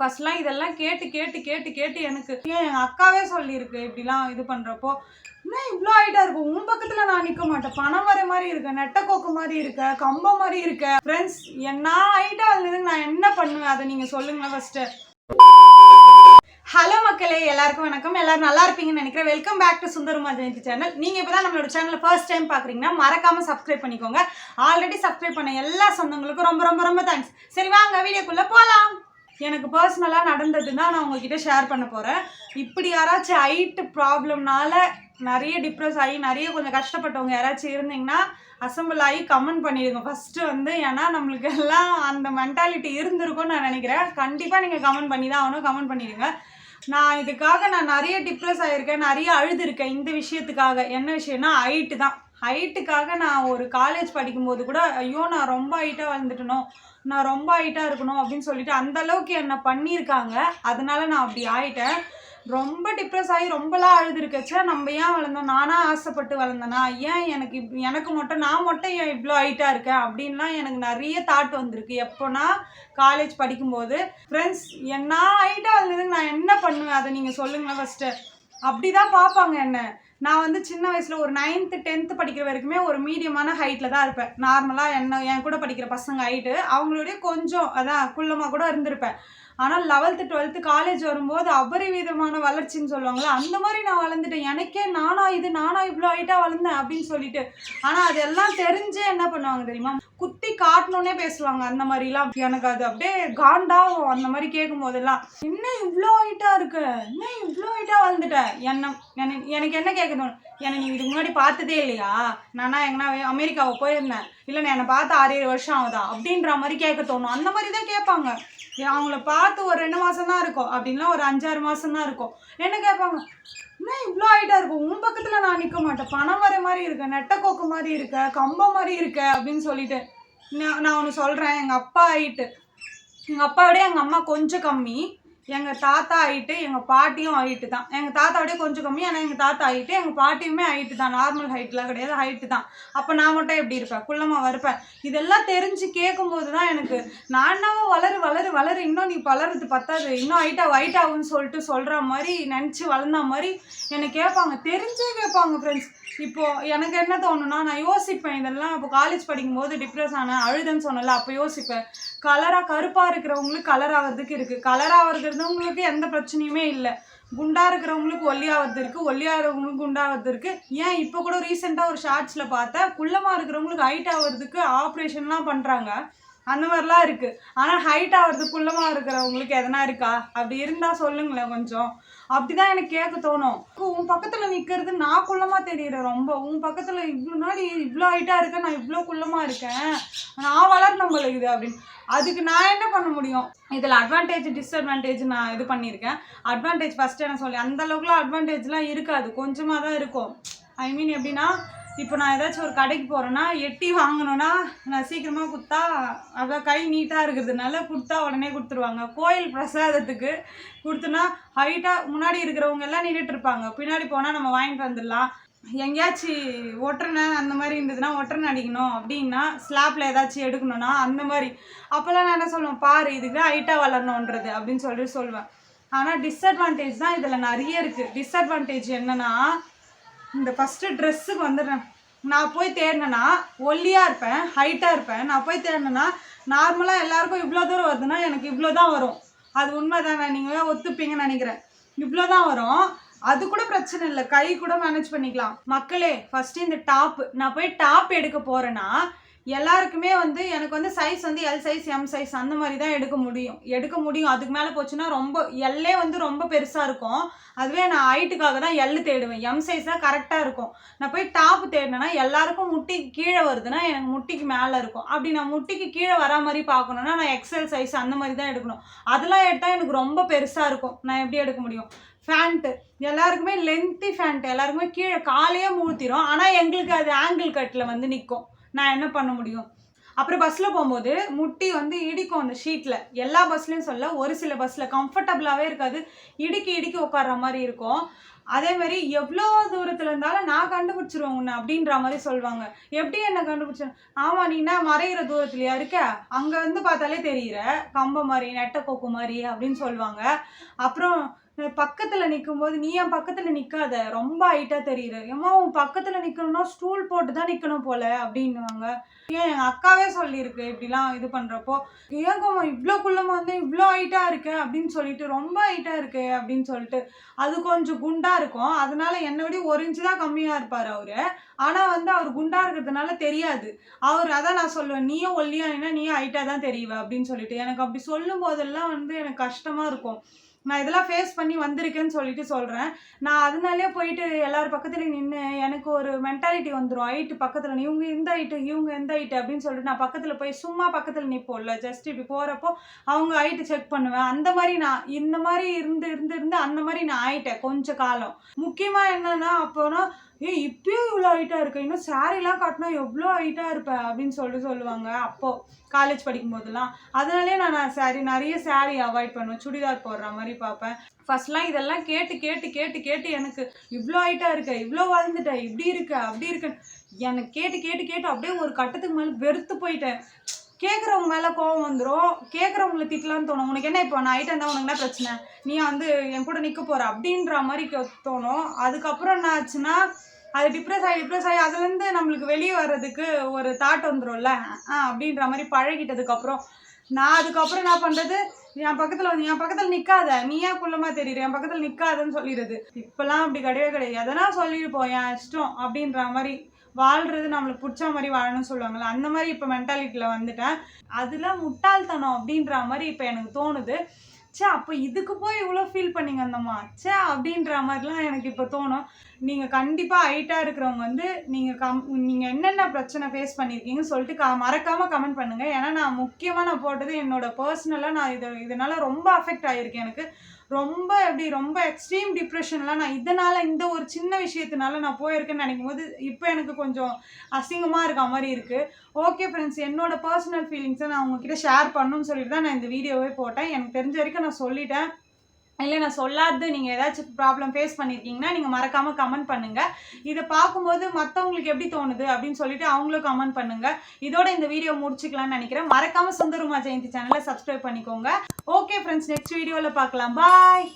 ஃபர்ஸ்ட்லாம் இதெல்லாம் கேட்டு கேட்டு கேட்டு கேட்டு எனக்கு எங்கள் அக்காவே சொல்லியிருக்கு இப்படிலாம் இது பண்ணுறப்போ, என்ன இவ்வளோ ஹைட்டாக இருக்கும், உன் பக்கத்தில் நான் நிற்க மாட்டேன், பனை வர மாதிரி இருக்க, நெட்டக்கோக்கு மாதிரி இருக்க, கம்பம் மாதிரி இருக்க. ஃப்ரெண்ட்ஸ், என்ன ஹைட்டாக இருந்ததுக்கு நான் என்ன பண்ணுவேன் அதை நீங்கள் சொல்லுங்களேன் ஃபஸ்ட்டு. ஹலோ மக்களே, எல்லாருக்கும் வணக்கம். எல்லாரும் நல்லா இருப்பீங்கன்னு நினைக்கிறேன். Welcome back to Sundarama Jayanthi channel. நீங்கள் இப்போ தான் நம்மளோட சேனலை ஃபர்ஸ்ட் டைம் பார்க்குறீங்கன்னா மறக்காமல் சப்ஸ்கிரைப் பண்ணிக்கோங்க. ஆல்ரெடி சப்ஸ்கிரைப் பண்ண எல்லா சொந்தங்களுக்கும் ரொம்ப ரொம்ப ரொம்ப தேங்க்ஸ். சரி வாங்க வீடியோக்குள்ளே போகலாம். எனக்கு பர்சனலாக நடந்ததுன்னா நான் உங்ககிட்ட ஷேர் பண்ண போகிறேன். இப்படி யாராச்சும் ஹைட்டு ப்ராப்ளம்னால நிறைய டிப்ரெஸ் ஆகி நிறைய கொஞ்சம் கஷ்டப்பட்டவங்க யாராச்சும் இருந்தீங்கன்னா அசம்பிள் ஆகி கமெண்ட் பண்ணிடுங்க ஃபஸ்ட்டு வந்து. ஏன்னா நம்மளுக்கு எல்லாம் அந்த மென்டாலிட்டி இருந்திருக்கும்னு நான் நினைக்கிறேன். கண்டிப்பாக நீங்கள் கமெண்ட் பண்ணி தான் ஆகணும். கமெண்ட் பண்ணிடுங்க. நான் நிறைய டிப்ரெஸ் ஆகியிருக்கேன், நிறைய அழுதுருக்கேன் இந்த விஷயத்துக்காக. என்ன விஷயம்னா ஹைட்டு தான். ஹைட்டுக்காக நான் ஒரு காலேஜ் படிக்கும்போது கூட ஐயோ நான் ரொம்ப ஹைட்டாக வளர்ந்துட்டணும், நான் ரொம்ப ஹைட்டாக இருக்கணும் அப்படின்னு சொல்லிட்டு அந்தளவுக்கு என்னை பண்ணியிருக்காங்க. அதனால நான் அப்படி ஆகிட்டேன். ரொம்ப டிப்ரெஸ் ஆகி ரொம்பலாம் அழுதுருக்கச்சா, நம்ம ஏன் வளர்ந்தோம், நானாக ஆசைப்பட்டு வளர்ந்தேனா, ஏன் எனக்கு மட்டும் நான் மட்டும் ஏன் இவ்வளோ ஹைட்டாக இருக்கேன் அப்படின்லாம் எனக்கு நிறைய தாட் வந்திருக்கு. எப்போனா காலேஜ் படிக்கும்போது. ஃப்ரெண்ட்ஸ், என்ன ஹைட்டாக வளர்ந்ததுக்கு நான் என்ன பண்ணுவேன் அதை நீங்கள் சொல்லுங்களேன் ஃபஸ்ட்டு. அப்படி தான் பார்ப்பாங்க என்ன. நான் வந்து சின்ன வயசில் ஒரு 9th 10th படிக்கிற வரைக்குமே ஒரு மீடியமான ஹைட்டில் தான் இருப்பேன். நார்மலாக என் கூட படிக்கிற பசங்க ஹைட்டு அவங்களுடைய கொஞ்சம் அதான் குள்ளமாக கூட இருந்திருப்பேன். ஆனால் 11th 12th காலேஜ் வரும்போது அபரிவிதமான வளர்ச்சின்னு சொல்லுவாங்களா, அந்த மாதிரி நான் வளர்ந்துட்டேன். எனக்கே நானா இவ்வளோ ஹைட்டாக வளர்ந்தேன் அப்படின்னு சொல்லிட்டு. ஆனால் அதெல்லாம் தெரிஞ்சே என்ன பண்ணுவாங்க தெரியுமா, குத்தி காட்டணுன்னே பேசுவாங்க. அந்த மாதிரிலாம் எனக்கு அது அப்படியே காண்டாகும். அந்த மாதிரி கேட்கும் போதெல்லாம் இன்னும் இவ்வளோ ஹைட்டாக இருக்கு, இன்னும் இவ்வளோ ஹைட்டாக வளர்ந்துட்டேன். எனக்கு என்ன கேட்கணும், நீ இதுக்கு முன்னாடி பார்த்ததே இல்லையா, நானா எங்கன்னா அமெரிக்காவை போயிருந்தேன், இல்லை நான் என்னை பார்த்து 6-7 வருஷம் ஆகுதா அப்படின்ற மாதிரி கேட்க தோணும். அந்த மாதிரி தான் கேட்பாங்க. அவங்கள பார்த்து ஒரு 2 மாதம் தான் இருக்கும், அப்படின்னா ஒரு 5-6 மாதம் தான் இருக்கும். என்ன கேட்பாங்க, என்ன இவ்வளோ ஹைட்டாக இருக்கும், உன் பக்கத்தில் நான் நிற்க மாட்டேன், பனை வர மாதிரி இருக்க, நெட்டக்கோக்கு மாதிரி இருக்க, கம்பம் மாதிரி இருக்க அப்படின்னு சொல்லிட்டு. நான் ஒன்று சொல்கிறேன். எங்கள் அப்பா ஹைட்டு, எங்கள் அப்பாவோட எங்கள் அம்மா கொஞ்சம் கம்மி. எங்கள் தாத்தா ஹைட்டு, எங்கள் பாட்டியும் ஹைட்டு தான். எங்கள் தாத்தாவோடய கொஞ்சம் கம்மி, ஆனால் எங்கள் தாத்தா ஹைட்டு, எங்கள் பாட்டியுமே ஹைட்டு தான். நார்மல் ஹைட்லாம் கிடையாது, ஹைட்டு தான். அப்போ நான் மட்டும் எப்படி இருப்பேன், குள்ளமாக இருப்பேன். இதெல்லாம் தெரிஞ்சு கேட்கும்போது தான் எனக்கு நான் என்னவோ வளரு இன்னும் நீ வளர்றது பத்தாது, இன்னும் ஹைட்டாகுன்னு சொல்லிட்டு சொல்கிற மாதிரி நினச்சி வளர்ந்த மாதிரி என்னை கேட்பாங்க. தெரிஞ்சே கேட்பாங்க. ஃப்ரெண்ட்ஸ், இப்போது எனக்கு என்ன தோணுன்னா, நான் யோசிப்பேன் இதெல்லாம். இப்போ காலேஜ் படிக்கும்போது டிப்ரெஸ் ஆனேன், அழுதுன்னு சொன்னல, அப்போ யோசிப்பேன். கருப்பாக இருக்கிறவங்களுக்கு கலர் ஆகிறதுக்கு இருக்குது, கலர் ஆகிறதுங்களுக்கு எந்த பிரச்சனையுமே இல்லை. குண்டாக இருக்கிறவங்களுக்கு ஒல்லியாகிறது இருக்குது, ஒல்லியாகிறவங்களுக்கு குண்டாகிறது இருக்குது. ஏன் இப்போ கூட ரீசெண்டாக ஒரு ஷார்ட்ஸில் பார்த்தேன், குள்ளமாக இருக்கிறவங்களுக்கு ஹைட் ஆகிறதுக்கு ஆப்ரேஷன்லாம் பண்ணுறாங்க. அந்த மாதிரிலாம் இருக்குது. ஆனால் ஹைட் ஆகிறது குள்ளமாக இருக்கிறவங்களுக்கு எதனா இருக்கா? அப்படி இருந்தால் சொல்லுங்களேன் கொஞ்சம். அப்படி தான் எனக்கு கேட்க தோணும். உன் பக்கத்தில் நிற்கிறது நான் குள்ளமாக தெரியுறேன் ரொம்ப, உன் பக்கத்தில் இவ்வளோ ஹைட்டாக இருக்கேன், நான் இவ்வளோ குள்ளமாக இருக்கேன், நான் வளரணும் போலக்குது அப்படின்னு. அதுக்கு நான் என்ன பண்ண முடியும்? இதில் அட்வான்டேஜ் டிஸ்அட்வான்டேஜ் நான் இது பண்ணியிருக்கேன். அட்வான்டேஜ் ஃபஸ்ட்டு என்ன சொல்லி, அந்தளவுக்குலாம் அட்வான்டேஜ்லாம் இருக்காது, கொஞ்சமாக தான் இருக்கும். ஐ மீன் எப்படின்னா, இப்போ நான் ஏதாச்சும் ஒரு கடைக்கு போகிறேன்னா எட்டி வாங்கணுன்னா நான் சீக்கிரமாக கொடுத்தா அவ்வளோ கை நீட்டாக இருக்கிறதுனால கொடுத்தா உடனே கொடுத்துருவாங்க. கோயில் பிரசாதத்துக்கு கொடுத்தோன்னா ஹைட்டாக முன்னாடி இருக்கிறவங்க எல்லாம் நின்றுட்டு இருப்பாங்க, பின்னாடி போனால் நம்ம வாங்கிட்டு வந்துடலாம். எங்கேயாச்சும் ஒட்டுறனை அந்த மாதிரி இருந்ததுன்னா ஒட்டுறனை அடிக்கணும் அப்படின்னா, ஸ்லாப்பில் ஏதாச்சும் எடுக்கணும்னா அந்த மாதிரி. அப்போல்லாம் நான் என்ன சொல்லுவேன், பாரு இதுக்கு தான் ஹைட்டாக வளரணுன்றது அப்படின்னு சொல்லுவேன். ஆனால் டிஸ்அட்வான்டேஜ் தான் இதில் நிறைய இருக்குது. டிஸ்அட்வான்டேஜ் என்னென்னா, இந்த ஃபஸ்ட்டு ட்ரெஸ்ஸுக்கு வந்துடுறேன். நான் போய் தேடினேன்னா ஒல்லியாக இருப்பேன், ஹைட்டாக இருப்பேன். நான் போய் தேடினேன்னா நார்மலாக எல்லாருக்கும் இவ்வளோ தூரம் வருதுன்னா எனக்கு இவ்வளோ தான் வரும். அது உண்மை தானே, நீங்கள் ஒத்துப்பீங்கன்னு நினைக்கிறேன். இவ்வளோ தான் வரும். அது கூட பிரச்சனை இல்லை, கை கூட மேனேஜ் பண்ணிக்கலாம். மக்களே, ஃபஸ்ட்டு இந்த டாப்பு, நான் போய் டாப் எடுக்க போகிறேன்னா எல்லாருக்குமே வந்து எனக்கு வந்து சைஸ் வந்து எல் சைஸ் எம் சைஸ் அந்த மாதிரி தான் எடுக்க முடியும். அதுக்கு மேலே போச்சுன்னா ரொம்ப எல்லே வந்து ரொம்ப பெருசாக இருக்கும். அதுவே நான் ஹைட்டுக்காக தான் எல் தேடுவேன், எம் சைஸ் தான் கரெக்டாக இருக்கும். நான் போய் டாப் தேடினேன்னா எல்லாருக்கும் முட்டிக்கு கீழே வருதுன்னா எனக்கு முட்டிக்கு மேலே இருக்கும். அப்படி நான் முட்டிக்கு கீழே வரா மாதிரி பார்க்கணுன்னா நான் எக்ஸ்எல் சைஸ் அந்த மாதிரி தான் எடுக்கணும். அதெல்லாம் எடுத்தால் எனக்கு ரொம்ப பெருசாக இருக்கும், நான் எப்படி எடுக்க முடியும்? ஃபேண்ட்டு எல்லாருக்குமே லென்த்தி ஃபேண்ட்டு எல்லாருக்குமே கீழே காலையே மூழ்த்திரும். ஆனால் எங்களுக்கு அது ஆங்கிள் கட்டில் வந்து நிற்கும். நான் என்ன பண்ண முடியும்? அப்புறம் பஸ்ஸில் போகும்போது முட்டி வந்து இடிக்கும் அந்த ஷீட்டில். எல்லா பஸ்லேயும் சொல்ல, ஒரு சில பஸ்ஸில் கம்ஃபர்டபுளாகவே இருக்காது, இடுக்கி உட்கார்ற மாதிரி இருக்கும். அதே மாதிரி எவ்வளோ தூரத்தில் இருந்தாலும் நான் கண்டுபிடிச்சிருவேன் உன்னை அப்படின்ற மாதிரி சொல்லுவாங்க. எப்படி என்ன கண்டுபிடிச்சேன்? ஆமாம், நீ என்ன மறைகிற தூரத்துலையா இருக்க, அங்கே வந்து பார்த்தாலே தெரிகிற கம்பை மாதிரி நெட்டை கொக்கு மாதிரி அப்படின்னு சொல்லுவாங்க. அப்புறம் பக்கத்தில் நிற்கும்போது நீ என் பக்கத்தில் நிற்காத, ரொம்ப ஹைட்டாக தெரியுற, ஏம்மா உன் பக்கத்தில் நிற்கணும்னா ஸ்டூல் போட்டு தான் நிற்கணும் போல அப்படின்னுவாங்க. ஏன் எங்கள் அக்காவே சொல்லியிருக்கு இப்படிலாம் இது பண்ணுறப்போ, ஏங்கம்மா இவ்வளோ குள்ளமாக வந்து இவ்வளோ ஹைட்டாக இருக்கு அப்படின்னு சொல்லிட்டு, ரொம்ப ஹைட்டாக இருக்கு அப்படின்னு சொல்லிட்டு. அது கொஞ்சம் குண்டாக இருக்கும், அதனால என்னை விட 1 இன்ச்சு தான் கம்மியாக இருப்பார் அவர். ஆனால் வந்து அவர் குண்டாக இருக்கிறதுனால தெரியாது. அதான் நான் சொல்லுவேன், நீயும் ஒல்லியானா நீயும் ஹைட்டாக தான் தெரியுவ அப்படின்னு சொல்லிட்டு. எனக்கு அப்படி சொல்லும் போதெல்லாம் வந்து எனக்கு கஷ்டமாக இருக்கும். நான் இதெல்லாம் ஃபேஸ் பண்ணி வந்திருக்கேன்னு சொல்லிட்டு சொல்கிறேன். நான் அதனாலே போயிட்டு எல்லார் பக்கத்துலேயும் நின்று எனக்கு ஒரு மென்டாலிட்டி வந்துடும். ஹைட்டு பக்கத்தில் இவங்க இந்த ஹைட்டு இவங்க எந்த ஹைட்டு அப்படின்னு சொல்லிட்டு நான் பக்கத்தில் போய் சும்மா பக்கத்தில் நிற்போம்ல, ஜஸ்ட் இப்படி போகிறப்போ அவங்க ஹைட்டு செக் பண்ணுவேன். அந்த மாதிரி நான் இந்த மாதிரி இருந்து அந்த மாதிரி நான் ஆயிட்டேன் கொஞ்ச காலம். முக்கியமாக என்னன்னா அப்போனா இப்பயும் இவ்வளோ ஹைட்டாக இருக்கு, இன்னும் சாரீலாம் காட்டினா எவ்வளோ ஹைட்டாக இருப்பேன் அப்படின்னு சொல்லுவாங்க. அப்போது காலேஜ் படிக்கும் போதெல்லாம். அதனாலே நான் நிறைய சாரீ அவாய்ட் பண்ணுவேன், சுடிதார் போடுற மாதிரி பார்ப்பேன். ஃபர்ஸ்ட்லாம் இதெல்லாம் கேட்டு கேட்டு கேட்டு கேட்டு எனக்கு இவ்வளோ ஹைட்டாக இருக்க, இவ்வளோ வளர்ந்துட்ட, இப்படி இருக்க அப்படி இருக்கு, எனக்கு கேட்டு கேட்டு கேட்டு அப்படியே ஒரு கட்டத்துக்கு மேலே வெறுத்து போயிட்டேன். கேட்குறவங்க மேலே கோவம் வந்துடும், கேட்குறவங்களை திட்டலான்னு தோணும். உனக்கு என்ன இப்போ நான் ஹைட்டாக இருந்தால் உனக்கு என்ன பிரச்சனை, நீ வந்து என் கூட நிற்க போகிற அப்படின்ற மாதிரி தோணும். அதுக்கப்புறம் என்ன ஆச்சுன்னா அது டிப்ரெஸ் ஆகி அதுலேருந்து நம்மளுக்கு வெளியே வர்றதுக்கு ஒரு தாட் வந்துடும்ல, அப்படின்ற மாதிரி பழகிட்டதுக்கப்புறம் நான் அதுக்கப்புறம் என்ன பண்ணுறது, என் பக்கத்தில் நிற்காத, நீ ஏன் குள்ளமாக தெரியுற, என் பக்கத்தில் நிற்காதன்னு சொல்லிடுது. இப்போல்லாம் அப்படி கிடையாது, எதனா சொல்லியிருப்போம் என் இஷ்டம் அப்படின்ற மாதிரி வாழ்கிறது, நம்மளுக்கு பிடிச்ச மாதிரி வாழணும்னு சொல்லுவாங்கள்ல, அந்த மாதிரி இப்போ மென்டாலிட்டியில் வந்துட்டேன். அதெல்லாம் முட்டாள்தனம் அப்படின்ற மாதிரி இப்போ எனக்கு தோணுது. அப்போ இதுக்கு போய் இவ்வளோ ஃபீல் பண்ணிங்க அந்தம்மா அப்படின்ற மாதிரிலாம் எனக்கு இப்போ தோணும். நீங்கள் கண்டிப்பாக ஹைட்டாக இருக்கிறவங்க வந்து நீங்கள் என்னென்ன பிரச்சனை ஃபேஸ் பண்ணியிருக்கீங்கன்னு சொல்லிட்டு மறக்காமல் கமெண்ட் பண்ணுங்கள். ஏன்னா நான் முக்கியமாக போட்டது என்னோடய பர்சனலாக நான் இதனால் ரொம்ப அஃபெக்ட் ஆகியிருக்கேன். எனக்கு ரொம்ப எக்ஸ்ட்ரீம் டிப்ரெஷன்லாம் நான் இதனால் இந்த ஒரு சின்ன விஷயத்தினால நான் போயிருக்கேன்னு நினைக்கும் போது இப்போ எனக்கு கொஞ்சம் அசிங்கமாக இருக்க மாதிரி இருக்குது. ஓகே ஃப்ரெண்ட்ஸ், என்னோட பர்சனல் ஃபீலிங்ஸை நான் உங்ககிட்ட ஷேர் பண்ணணும்னு சொல்லிட்டு தான் நான் இந்த வீடியோவே போட்டேன். எனக்கு தெரிஞ்ச வரைக்கும் நான் சொல்லிட்டேன். இல்லை நான் சொல்லாது நீங்கள் ஏதாச்சும் ப்ராப்ளம் ஃபேஸ் பண்ணியிருக்கீங்கன்னா நீங்கள் மறக்காமல் கமெண்ட் பண்ணுங்கள். இதை பார்க்கும்போது மற்றவங்களுக்கு எப்படி தோணுது அப்படின்னு சொல்லிட்டு அவங்களும் கமெண்ட் பண்ணுங்கள். இதோட இந்த வீடியோ முடிச்சுக்கலாம்னு நினைக்கிறேன். மறக்காமல் சுந்தர் உமா ஜெயந்தி சேனலை சப்ஸ்கிரைப் பண்ணிக்கோங்க. ஓகே ஃப்ரெண்ட்ஸ், நெக்ஸ்ட் வீடியோவில் பார்க்கலாம். பாய்.